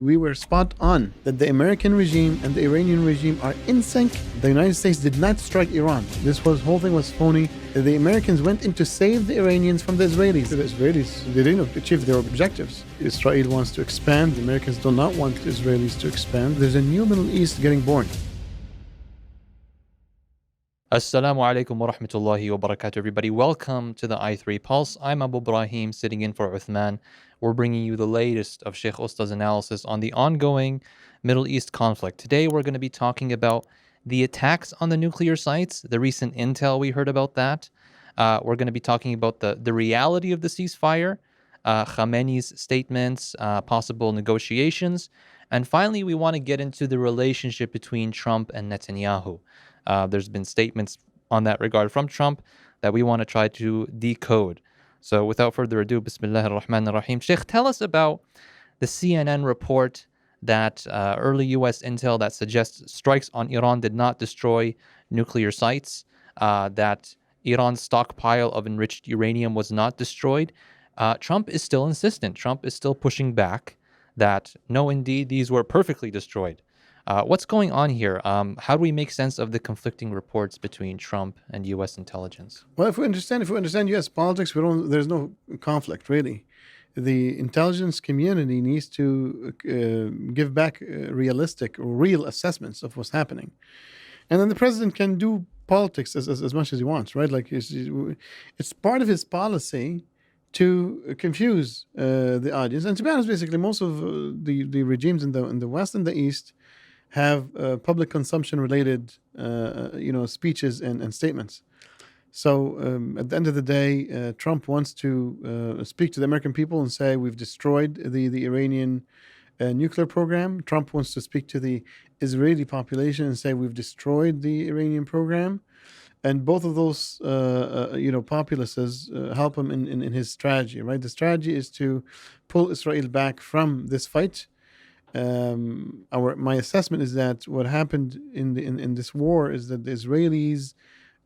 We were spot on that the American regime and the Iranian regime are in sync. The United States did not strike Iran. Whole thing was phony. The Americans went in to save the Iranians from the Israelis. The Israelis, they didn't achieve their objectives. Israel wants to expand. The Americans do not want the Israelis to expand. There's a new Middle East getting born. Assalamu alaikum wa rahmatullahi wa barakatuh, everybody. Welcome to the I3 Pulse. I'm Ibrahim, sitting in for Uthman. We're bringing you the latest of Sheikh Usta's analysis on the ongoing Middle East conflict. Today, we're going to be talking about the attacks on the nuclear sites, the recent intel we heard about that. We're going to be talking about the reality of the ceasefire, Khamenei's statements, possible negotiations. And finally, we want to get into the relationship between Trump and Netanyahu. There's been statements on that regard from Trump that we want to try to decode. So without further ado, Bismillah ar-Rahman ar-Rahim. Sheikh, tell us about the CNN report that early U.S. intel that suggests strikes on Iran did not destroy nuclear sites, that Iran's stockpile of enriched uranium was not destroyed. Trump is still insistent. Trump is still pushing back that, no, indeed, these were perfectly destroyed. What's going on here? How do we make sense of the conflicting reports between Trump and U.S. intelligence? Well, if we understand U.S. politics, there's no conflict, really. The intelligence community needs to give back realistic or real assessments of what's happening. And then the president can do politics as much as he wants, right? Like it's part of his policy to confuse the audience. And to be honest, basically, most of the regimes in the West and the East have public consumption-related, speeches and statements. So at the end of the day, Trump wants to speak to the American people and say we've destroyed the Iranian nuclear program. Trump wants to speak to the Israeli population and say we've destroyed the Iranian program. And both of those, populaces help him in his strategy, right? The strategy is to pull Israel back from this fight. My assessment is that what happened in this war is that the Israelis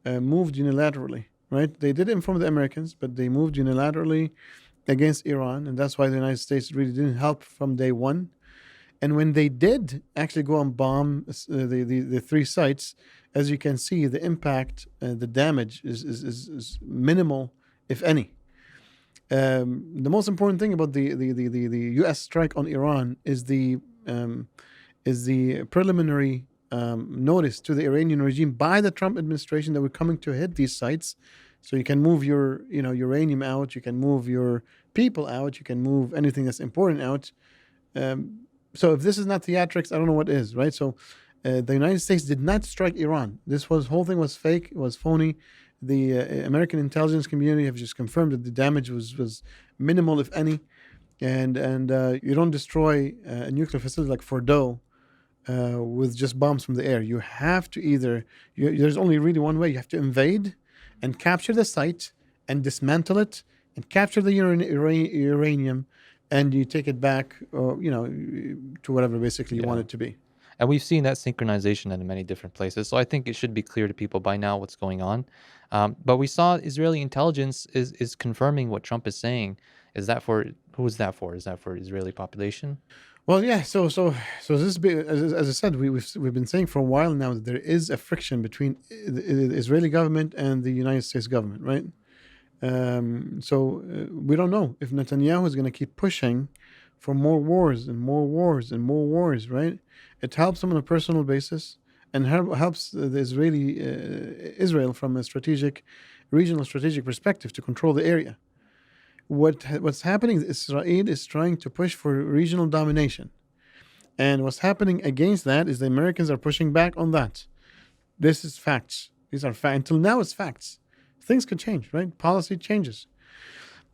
moved unilaterally, right? They did inform the Americans, but they moved unilaterally against Iran, and that's why the United States really didn't help from day one. And when they did actually go and bomb the three sites, as you can see, the impact, the damage is minimal, if any. The most important thing about the U.S. strike on Iran is the preliminary notice to the Iranian regime by the Trump administration that we're coming to hit these sites. So you can move your uranium out, you can move your people out, you can move anything that's important out. So if this is not theatrics, I don't know what is, right? So the United States did not strike Iran. Whole thing was fake, it was phony. The American intelligence community have just confirmed that the damage was minimal, if any. And you don't destroy a nuclear facility like Fordow with just bombs from the air. You have to there's only really one way. You have to invade and capture the site and dismantle it and capture the uranium, and you take it back, to whatever basically you want it to be. And we've seen that synchronization in many different places. So I think it should be clear to people by now what's going on. But we saw Israeli intelligence is confirming what Trump is saying. Who is that for? Is that for Israeli population? Well, yeah. So this, as I said, we've been saying for a while now that there is a friction between the Israeli government and the United States government, right? We don't know if Netanyahu is going to keep pushing for more wars and more wars and more wars, right? It helps him on a personal basis and helps the Israel from a regional strategic perspective to control the area. What's happening is Israel is trying to push for regional domination. And what's happening against that is the Americans are pushing back on that. This is facts. These are facts. Until now, it's facts. Things could change, right? Policy changes.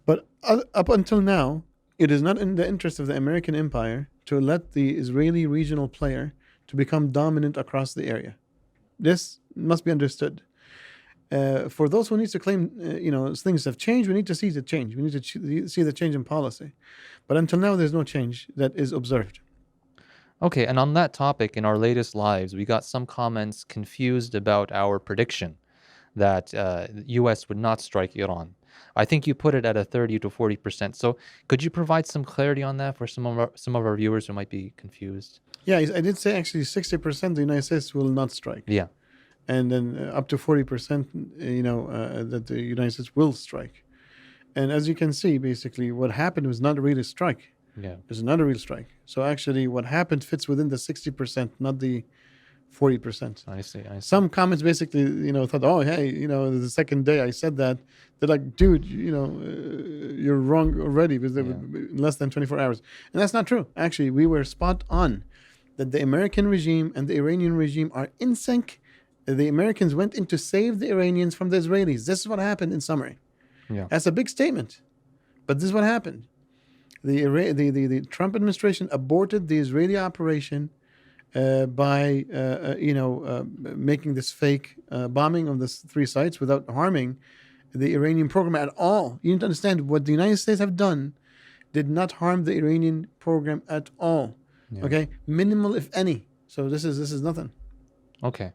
But up until now, it is not in the interest of the American empire to let the Israeli regional player to become dominant across the area. This must be understood. For those who need to claim, things have changed, we need to see the change. We need to see the change in policy. But until now, there's no change that is observed. Okay, and on that topic, in our latest lives, we got some comments confused about our prediction that the U.S. would not strike Iran. I think you put it at a 30 to 40%. So could you provide some clarity on that for some of our viewers who might be confused? Yeah, I did say actually 60% the United States will not strike. Yeah. And then up to 40%, that the United States will strike. And as you can see, basically, what happened was not really a strike. Yeah. It was not a real strike. So actually, what happened fits within the 60%, not the 40%. I see. Some comments basically, thought, oh, hey, the second day I said that, they're like, dude, you're wrong already because in less than 24 hours. And that's not true. Actually, we were spot on that the American regime and the Iranian regime are in sync. The Americans went in to save the Iranians from the Israelis. This is what happened in summary. Yeah. That's a big statement, but this is what happened. The Trump administration aborted the Israeli operation by making this fake bombing of the 3 sites without harming the Iranian program at all. You need to understand what the United States have done did not harm the Iranian program at all. Yeah. Okay, minimal if any. So this is nothing. Okay.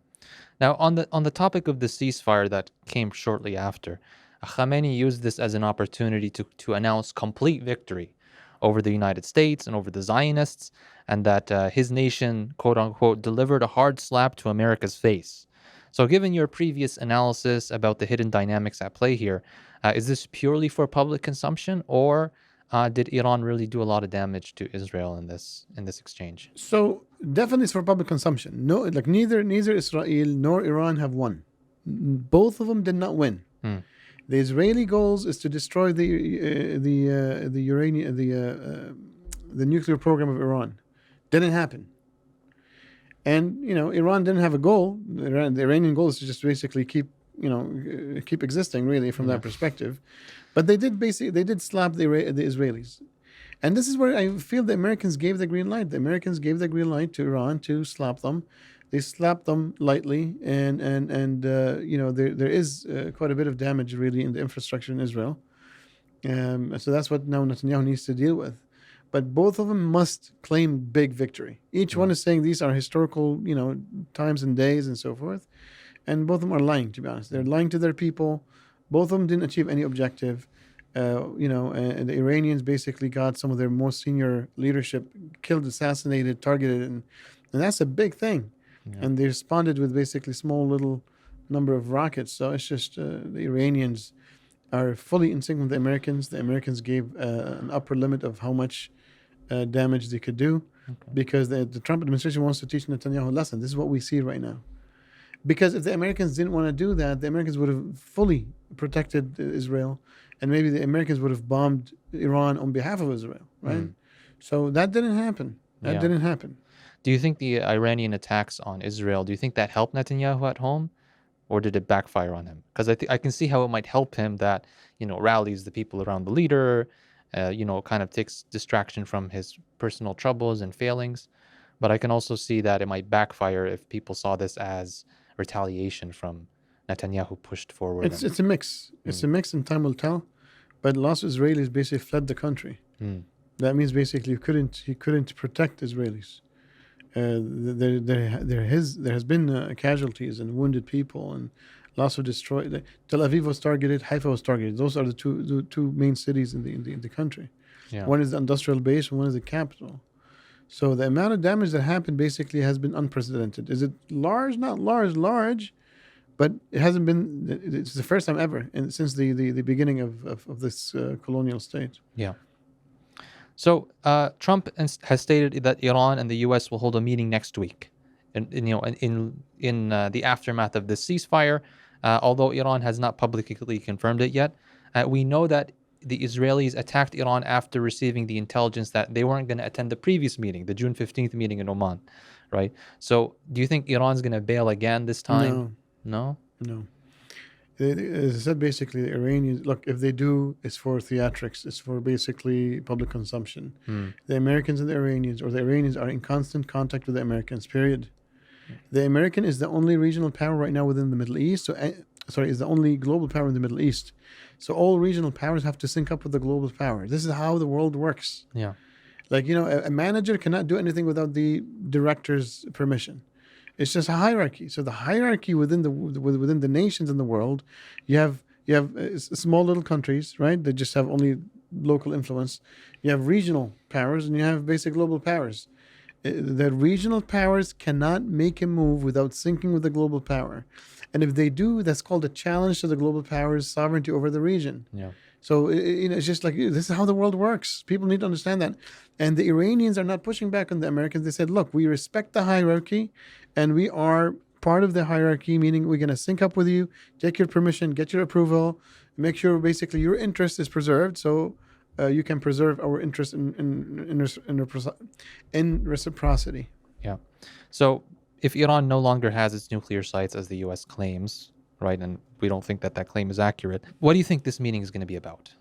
Now, on the topic of the ceasefire that came shortly after, Khamenei used this as an opportunity to announce complete victory over the United States and over the Zionists, and that his nation, quote unquote, delivered a hard slap to America's face. So given your previous analysis about the hidden dynamics at play here, is this purely for public consumption, or did Iran really do a lot of damage to Israel in this exchange? So definitely it's for public consumption. No, like neither Israel nor Iran have won. Both of them did not win. The Israeli goals is to destroy the uranium, the nuclear program of Iran. Didn't happen. And Iran didn't have a goal. The Iranian goal is to just basically keep existing, really, from that perspective. But they did slap the Israelis. And this is where I feel the Americans gave the green light. The Americans gave the green light to Iran to slap them. They slapped them lightly, and there is quite a bit of damage really in the infrastructure in Israel. So that's what now Netanyahu needs to deal with. But both of them must claim big victory. Each one is saying these are historical, times and days and so forth. And both of them are lying, to be honest. They're lying to their people. Both of them didn't achieve any objective. And the Iranians basically got some of their most senior leadership killed, assassinated, targeted, and that's a big thing. Yeah. And they responded with basically small little number of rockets. So it's just the Iranians are fully in sync with the Americans. The Americans gave an upper limit of how much damage they could do, because the Trump administration wants to teach Netanyahu a lesson. This is what we see right now. Because if the Americans didn't want to do that, the Americans would have fully protected Israel, and maybe the Americans would have bombed Iran on behalf of Israel, right? So that didn't happen. That didn't happen. Do you think the Iranian attacks on Israel, do you think that helped Netanyahu at home, or did it backfire on him? Because I can see how it might help him that, rallies the people around the leader, kind of takes distraction from his personal troubles and failings. But I can also see that it might backfire if people saw this as retaliation from Netanyahu pushed forward. It's a mix. It's a mix, and time will tell. But lots of Israelis basically fled the country. That means basically he couldn't protect Israelis. There has been casualties and wounded people and lots of destroyed. Tel Aviv was targeted. Haifa was targeted. Those are the two main cities in the country. Yeah. One is the industrial base, and one is the capital. So the amount of damage that happened basically has been unprecedented. Is it large? Not large, but it hasn't been. It's the first time ever, and since the beginning of this colonial state. Yeah. So Trump has stated that Iran and the U.S. will hold a meeting next week, in the aftermath of this ceasefire. Although Iran has not publicly confirmed it yet, we know that the Israelis attacked Iran after receiving the intelligence that they weren't going to attend the previous meeting, the June 15th meeting in Oman, right? So do you think Iran's going to bail again this time? No. As I said, basically, the Iranians, look, if they do, it's for theatrics. It's for basically public consumption. The Americans and the Iranians, or the Iranians, are in constant contact with the Americans, period. The American is the only regional power right now within the Middle East. Is the only global power in the Middle East. So all regional powers have to sync up with the global power. This is how the world works. Yeah. Like, a manager cannot do anything without the director's permission. It's just a hierarchy. So the hierarchy within the nations in the world, you have You have small little countries, right? They just have only local influence. You have regional powers, and you have basic global powers. The regional powers cannot make a move without syncing with the global power. And if they do, that's called a challenge to the global power's sovereignty over the region. Yeah. So it's just like this is how the world works. People need to understand that. And the Iranians are not pushing back on the Americans. They said, look, we respect the hierarchy and we are part of the hierarchy, meaning we're going to sync up with you, take your permission, get your approval, make sure basically your interest is preserved. So you can preserve our interest in reciprocity. Yeah. So if Iran no longer has its nuclear sites as the U.S. claims, right, and we don't think that that claim is accurate, what do you think this meeting is going to be about?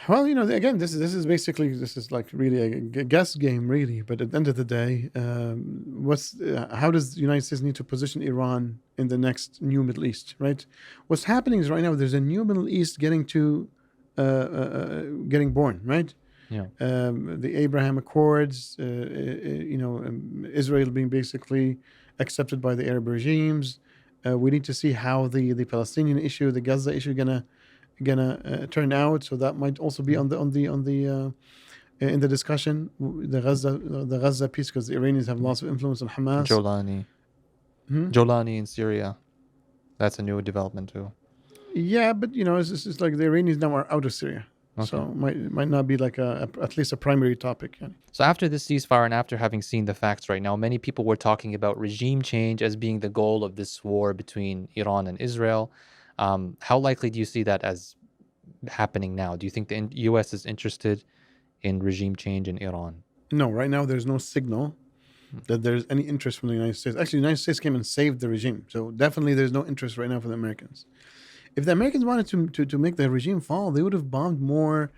Well, again, this is basically like really a guess game, really. But at the end of the day, how does the United States need to position Iran in the next new Middle East, right? What's happening is right now there's a new Middle East getting born, right? Yeah. The Abraham Accords, Israel being basically accepted by the Arab regimes. We need to see how the Palestinian issue, the Gaza issue, gonna turn out. So that might also be on the in the discussion, the Gaza piece, because the Iranians have lots of influence on Hamas. Jolani in Syria, that's a new development too. Yeah, but it's like the Iranians now are out of Syria. Okay. So might not be like at least a primary topic. Yeah. So after this ceasefire and after having seen the facts right now, many people were talking about regime change as being the goal of this war between Iran and Israel. How likely do you see that as happening now? Do you think the U.S. is interested in regime change in Iran? No, right now there's no signal that there's any interest from the United States. Actually, the United States came and saved the regime. So definitely there's no interest right now from the Americans. If the Americans wanted to make the regime fall, they would have bombed more.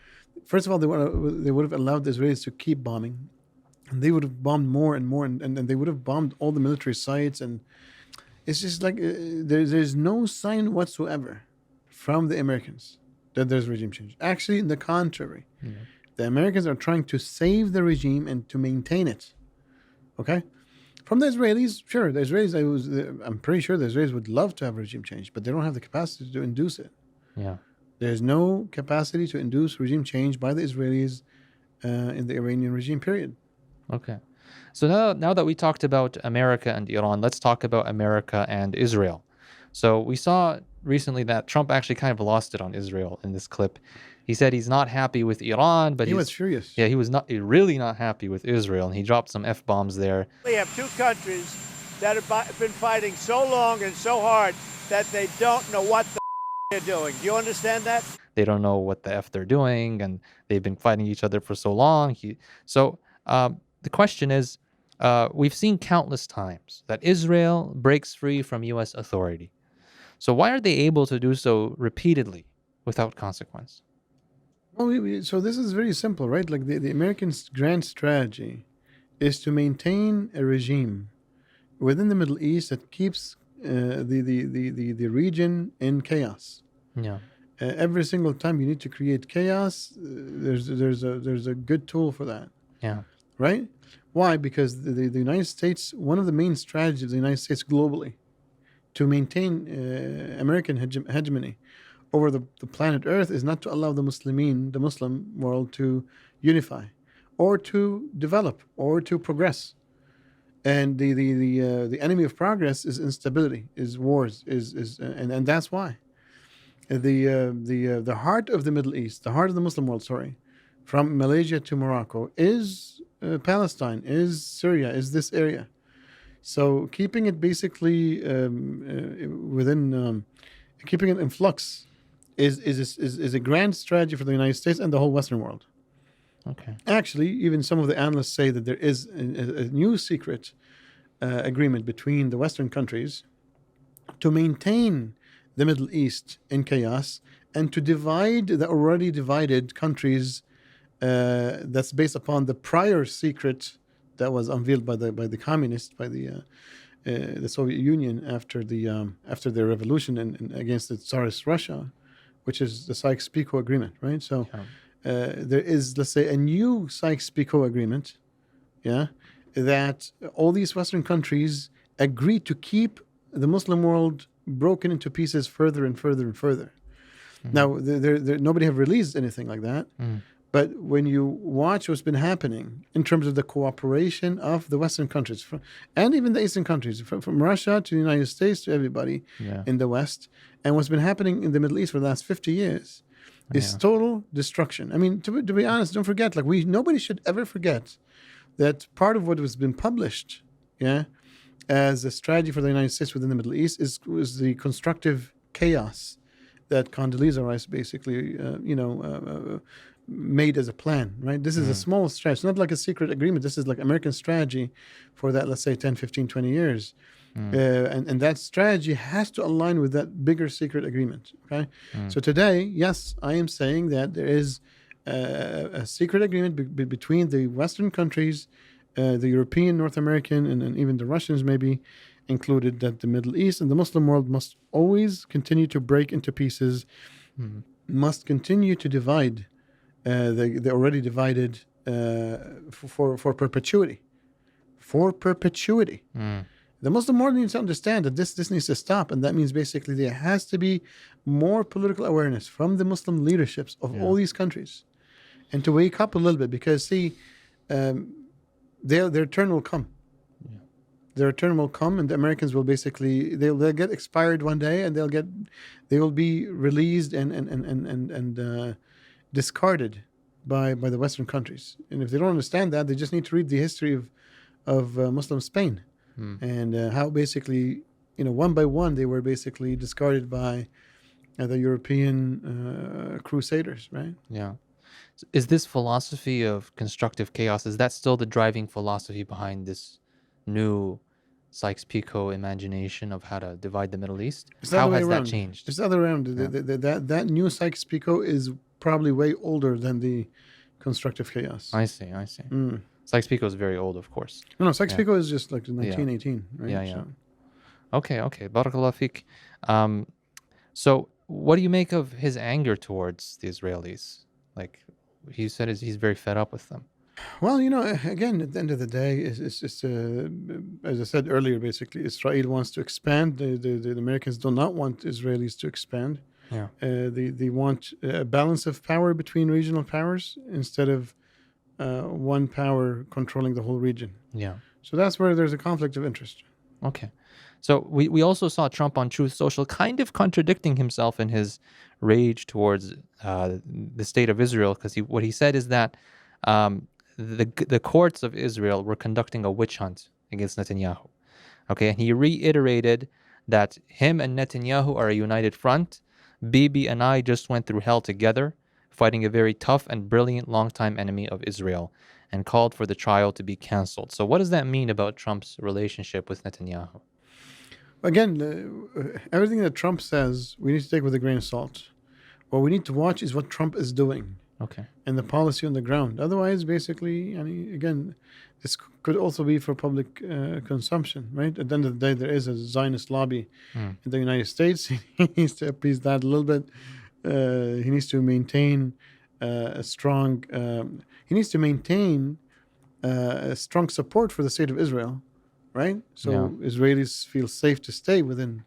First of all, they would have allowed the Israelis to keep bombing. And they would have bombed more and more. And they would have bombed all the military sites. And it's just like there's no sign whatsoever from the Americans that there's regime change. Actually, in the contrary. Yeah. The Americans are trying to save the regime and to maintain it. Okay? From the Israelis, sure, the Israelis, I'm pretty sure the Israelis would love to have regime change, but they don't have the capacity to induce it. Yeah. There's no capacity to induce regime change by the Israelis in the Iranian regime, period. Okay. So now that we talked about America and Iran, let's talk about America and Israel. So we saw recently that Trump actually kind of lost it on Israel in this clip. He said he's not happy with Iran, but he was furious. Yeah, he was really not happy with Israel, and he dropped some F-bombs there. We have two countries that have been fighting so long and so hard that they don't know what they're doing. Do you understand that? They don't know what the F they're doing, and they've been fighting each other for so long. The question is, we've seen countless times that Israel breaks free from U.S. authority. So why are they able to do so repeatedly without consequence? Well, so this is very simple, right? Like the Americans' grand strategy is to maintain a regime within the Middle East that keeps the region in chaos. Yeah. Every single time you need to create chaos, there's a good tool for that. Yeah. Right? Why? Because the United States, one of the main strategies of the United States globally to maintain American hegemony over the planet Earth is not to allow the Muslim world to unify or to develop or to progress. And the enemy of progress is instability, is wars, and that's why. The heart of the Middle East, the heart of the Muslim world, from Malaysia to Morocco is Palestine, is Syria, is this area. So keeping it basically keeping it in flux is a grand strategy for the United States and the whole Western world. Okay. Actually, even some of the analysts say that there is a new secret agreement between the Western countries to maintain the Middle East in chaos and to divide the already divided countries. That's based upon the prior secret that was unveiled by the communists, by the Soviet Union after their revolution and against the Tsarist Russia, which is the Sykes-Picot Agreement, right? So there is, let's say, a new Sykes-Picot Agreement, that all these Western countries agree to keep the Muslim world broken into pieces further and further and further. Now, nobody have released anything like that. But when you watch what's been happening in terms of the cooperation of the Western countries and even the Eastern countries, from Russia to the United States to everybody in the West, and what's been happening in the Middle East for the last 50 years is total destruction. I mean, to be honest, don't forget, like nobody should ever forget that part of what has been published, as a strategy for the United States within the Middle East was the constructive chaos that Condoleezza Rice basically, made as a plan, right? This is a small strategy. It's not like a secret agreement. This is like American strategy for that, let's say, 10, 15, 20 years. And that strategy has to align with that bigger secret agreement, okay? So today, yes, I am saying that there is a secret agreement between the Western countries, the European, North American, and even the Russians maybe included, that the Middle East and the Muslim world must always continue to break into pieces, must continue to divide. They already divided for perpetuity. For perpetuity. The Muslim world needs to understand that this needs to stop, and that means basically there has to be more political awareness from the Muslim leaderships of all these countries, and to wake up a little bit, because see, their turn will come. Their turn will come, and the Americans will basically they'll get expired one day, and they will be released and discarded by the Western countries. And if they don't understand that, they just need to read the history of Muslim Spain, and how basically, one by one they were basically discarded by the European crusaders, right? Yeah. Is this philosophy of constructive chaos, is that still the driving philosophy behind this new Sykes-Picot imagination of how to divide the Middle East? How has that changed? It's the other way around. That new Sykes-Picot is probably way older than the constructive chaos. I see. Sykes-Picot is very old, of course. No, Sykes-Picot is just like 1918, right? Yeah. So. Okay. Barakallah fiqh. So what do you make of his anger towards the Israelis? Like he said, he's very fed up with them. Well, again, at the end of the day, it's as I said earlier, basically, Israel wants to expand. The Americans do not want Israelis to expand. Yeah. They want a balance of power between regional powers instead of one power controlling the whole region. Yeah. So that's where there's a conflict of interest. Okay. So we also saw Trump on Truth Social kind of contradicting himself in his rage towards the state of Israel, because what he said is that the courts of Israel were conducting a witch hunt against Netanyahu. Okay, and he reiterated that him and Netanyahu are a united front. Bibi and I just went through hell together, fighting a very tough and brilliant longtime enemy of Israel, and called for the trial to be canceled. So what does that mean about Trump's relationship with Netanyahu? Again, everything that Trump says, we need to take with a grain of salt. What we need to watch is what Trump is doing. Okay. And the policy on the ground. Otherwise, basically, again, this could also be for public consumption, right? At the end of the day, there is a Zionist lobby in the United States. He needs to appease that a little bit. He needs to maintain a strong. He needs to maintain a strong support for the state of Israel, right? So Israelis feel safe to stay within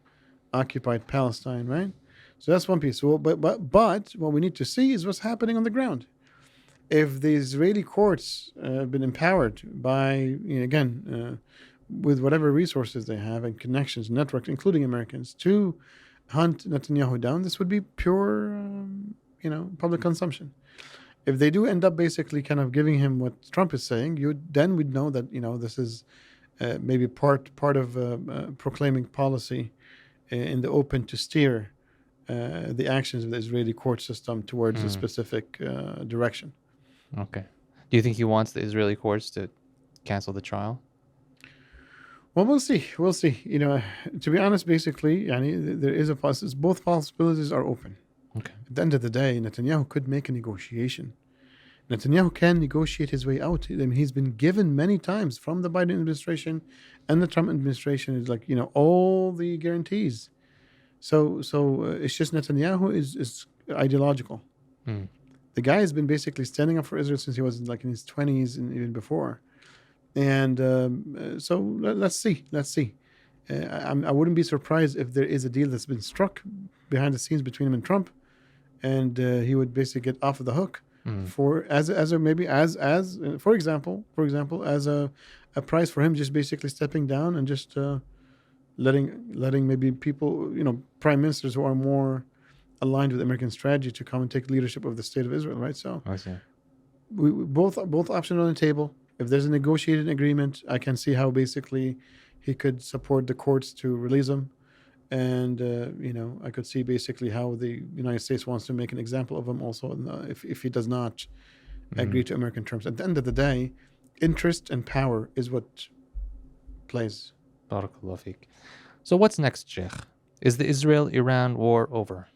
occupied Palestine, right? So that's one piece. So, but what we need to see is what's happening on the ground. If the Israeli courts have been empowered by, with whatever resources they have and connections, networks, including Americans, to hunt Netanyahu down, this would be pure, public consumption. If they do end up basically kind of giving him what Trump is saying, then we'd know that this is maybe part of proclaiming policy in the open to steer the actions of the Israeli court system towards a specific direction. Okay. Do you think he wants the Israeli courts to cancel the trial? Well, we'll see. To be honest, basically, there is a possibility. Both possibilities are open. Okay. At the end of the day, Netanyahu could make a negotiation. Netanyahu can negotiate his way out. I mean, he's been given many times from the Biden administration and the Trump administration is all the guarantees. So it's just Netanyahu is ideological. The guy has been basically standing up for Israel since he was in his 20s and even before. And so let's see. I wouldn't be surprised if there is a deal that's been struck behind the scenes between him and Trump, and he would basically get off of the hook for for example as a price for him just basically stepping down and just letting maybe people, prime ministers who are more aligned with American strategy to come and take leadership of the state of Israel, right? So I see. both options on the table. If there's a negotiated agreement, I can see how basically he could support the courts to release him, and I could see basically how the United States wants to make an example of him also, if he does not agree to American terms. At the end of the day, interest and power is what plays. Barakallah feek. So what's next, Sheikh? Is the Israel-Iran war over?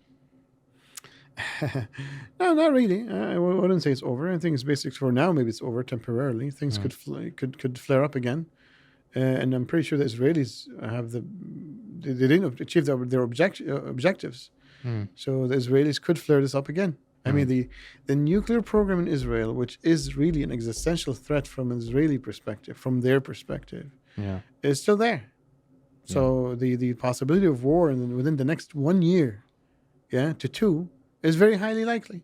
No, not really. I wouldn't say it's over. I think it's basically for now. Maybe it's over temporarily. Things could flare up again, and I'm pretty sure the Israelis they didn't achieve their objectives. So the Israelis could flare this up again. I mean, the nuclear program in Israel, which is really an existential threat from an Israeli perspective, from their perspective, is still there. So the possibility of war within the next 1 year, to 2, is very highly likely.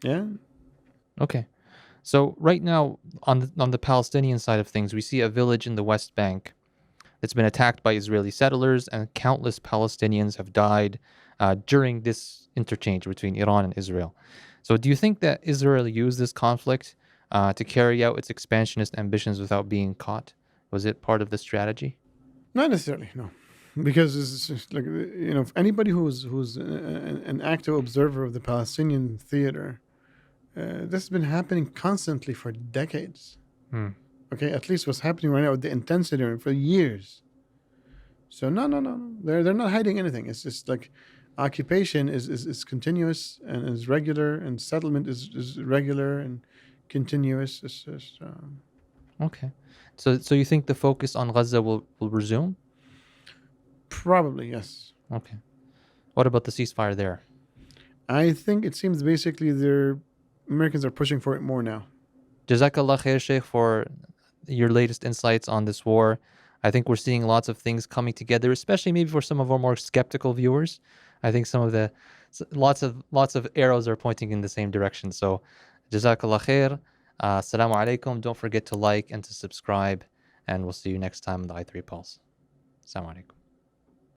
Yeah. Okay. So right now, on the Palestinian side of things, we see a village in the West Bank that's been attacked by Israeli settlers, and countless Palestinians have died during this interchange between Iran and Israel. So do you think that Israel used this conflict to carry out its expansionist ambitions without being caught? Was it part of the strategy? Not necessarily, no. Because it's just like, anybody who's an active observer of the Palestinian theater, this has been happening constantly for decades. Okay, at least what's happening right now with the intensity for years. So no. They're not hiding anything. It's just like occupation is continuous and is regular, and settlement is regular and continuous. It's just Okay. So you think the focus on Gaza will resume? Probably, yes. Okay. What about the ceasefire there? I think it seems basically Americans are pushing for it more now. Jazakallah khair, Sheikh, for your latest insights on this war. I think we're seeing lots of things coming together, especially maybe for some of our more skeptical viewers. I think some of lots of arrows are pointing in the same direction. So, Jazakallah khair. Assalamu alaikum. Don't forget to like and to subscribe, and we'll see you next time on the I3 Pulse. Assalamu alaikum.